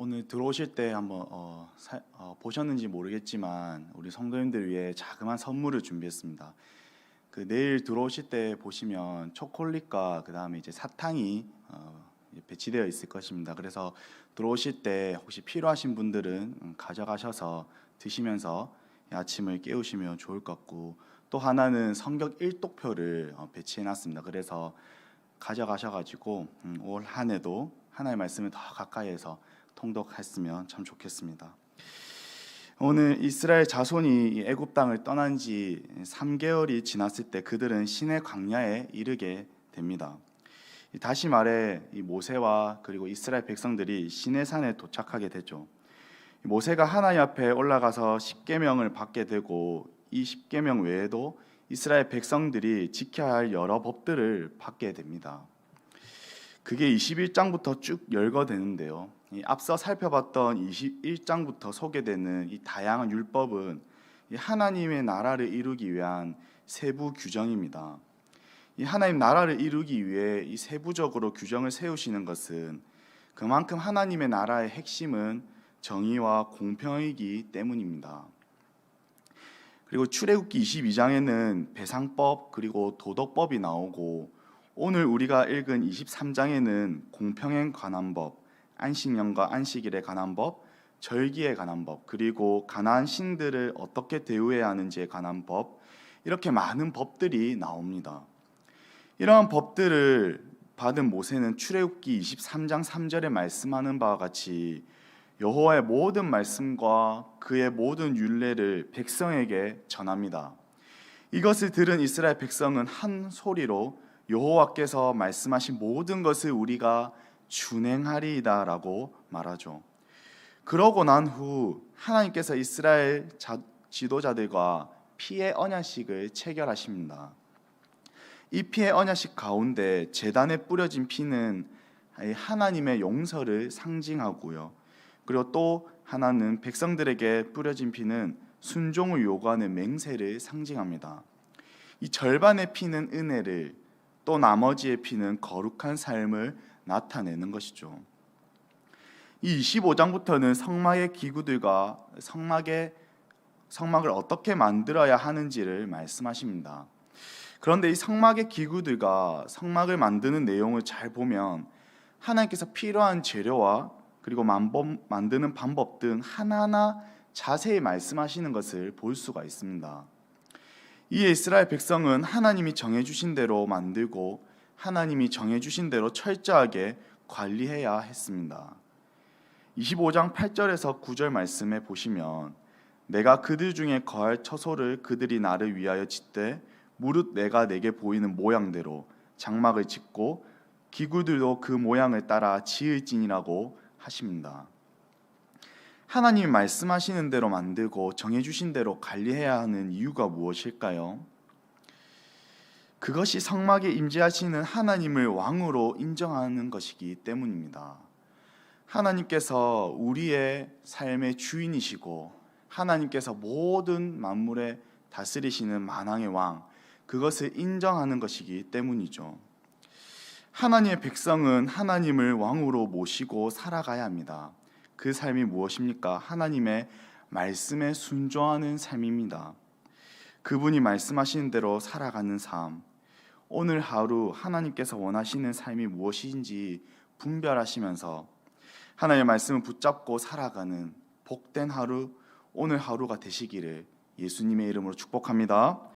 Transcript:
오늘 들어오실 때 한번 보셨는지 모르겠지만 우리 성도님들 위해 자그마한 선물을 준비했습니다. 내일 들어오실 때 보시면 초콜릿과 그 다음에 이제 사탕이 배치되어 있을 것입니다. 그래서 들어오실 때 혹시 필요하신 분들은 가져가셔서 드시면서 아침을 깨우시면 좋을 것 같고, 또 하나는 성경 일독표를 배치해 놨습니다. 그래서 가져가셔가지고 올 한 해도 하나님의 말씀을 더 가까이에서 통독했으면 참 좋겠습니다. 오늘 이스라엘 자손이 애굽 땅을 떠난 지 3개월이 지났을 때 그들은 시내 광야에 이르게 됩니다. 다시 말해 이 모세와 그리고 이스라엘 백성들이 시내산에 도착하게 되죠. 모세가 하나님 앞에 올라가서 십계명을 받게 되고, 이 십계명 외에도 이스라엘 백성들이 지켜야 할 여러 법들을 받게 됩니다. 그게 21장부터 쭉 열거되는데요. 앞서 살펴봤던 21장부터 소개되는 이 다양한 율법은 하나님의 나라를 이루기 위한 세부 규정입니다. 이 하나님 나라를 이루기 위해 이 세부적으로 규정을 세우시는 것은 그만큼 하나님의 나라의 핵심은 정의와 공평이기 때문입니다. 그리고 출애굽기 22장에는 배상법 그리고 도덕법이 나오고, 오늘 우리가 읽은 23장에는 공평에 관한 법, 안식년과 안식일에 관한 법, 절기에 관한 법, 그리고 가나안 신들을 어떻게 대우해야 하는지에 관한 법, 이렇게 많은 법들이 나옵니다. 이러한 법들을 받은 모세는 출애굽기 23장 3절에 말씀하는 바와 같이 여호와의 모든 말씀과 그의 모든 율례를 백성에게 전합니다. 이것을 들은 이스라엘 백성은 한 소리로 여호와께서 말씀하신 모든 것을 우리가 준행하리이다라고 말하죠. 그러고 난 후 하나님께서 이스라엘 지도자들과 피의 언약식을 체결하십니다. 이 피의 언약식 가운데 제단에 뿌려진 피는 하나님의 용서를 상징하고요. 그리고 또 하나는 백성들에게 뿌려진 피는 순종을 요구하는 맹세를 상징합니다. 이 절반의 피는 은혜를, 또 나머지의 피는 거룩한 삶을 나타내는 것이죠. 이 25장부터는 성막의 기구들과 성막을 어떻게 만들어야 하는지를 말씀하십니다. 그런데 이 성막의 기구들과 성막을 만드는 내용을 잘 보면 하나님께서 필요한 재료와 그리고 만드는 방법 등 하나하나 자세히 말씀하시는 것을 볼 수가 있습니다. 이에 이스라엘 백성은 하나님이 정해주신 대로 만들고 하나님이 정해주신 대로 철저하게 관리해야 했습니다. 25장 8절에서 9절 말씀에 보시면 내가 그들 중에 거할 처소를 그들이 나를 위하여 짓되 무릇 내가 내게 보이는 모양대로 장막을 짓고 기구들도 그 모양을 따라 지을지니라고 하십니다. 하나님이 말씀하시는 대로 만들고 정해주신 대로 관리해야 하는 이유가 무엇일까요? 그것이 성막에 임재하시는 하나님을 왕으로 인정하는 것이기 때문입니다. 하나님께서 우리의 삶의 주인이시고 하나님께서 모든 만물에 다스리시는 만왕의 왕, 그것을 인정하는 것이기 때문이죠. 하나님의 백성은 하나님을 왕으로 모시고 살아가야 합니다. 그 삶이 무엇입니까? 하나님의 말씀에 순종하는 삶입니다. 그분이 말씀하시는 대로 살아가는 삶, 오늘 하루 하나님께서 원하시는 삶이 무엇인지 분별하시면서 하나님의 말씀을 붙잡고 살아가는 복된 하루, 오늘 하루가 되시기를 예수님의 이름으로 축복합니다.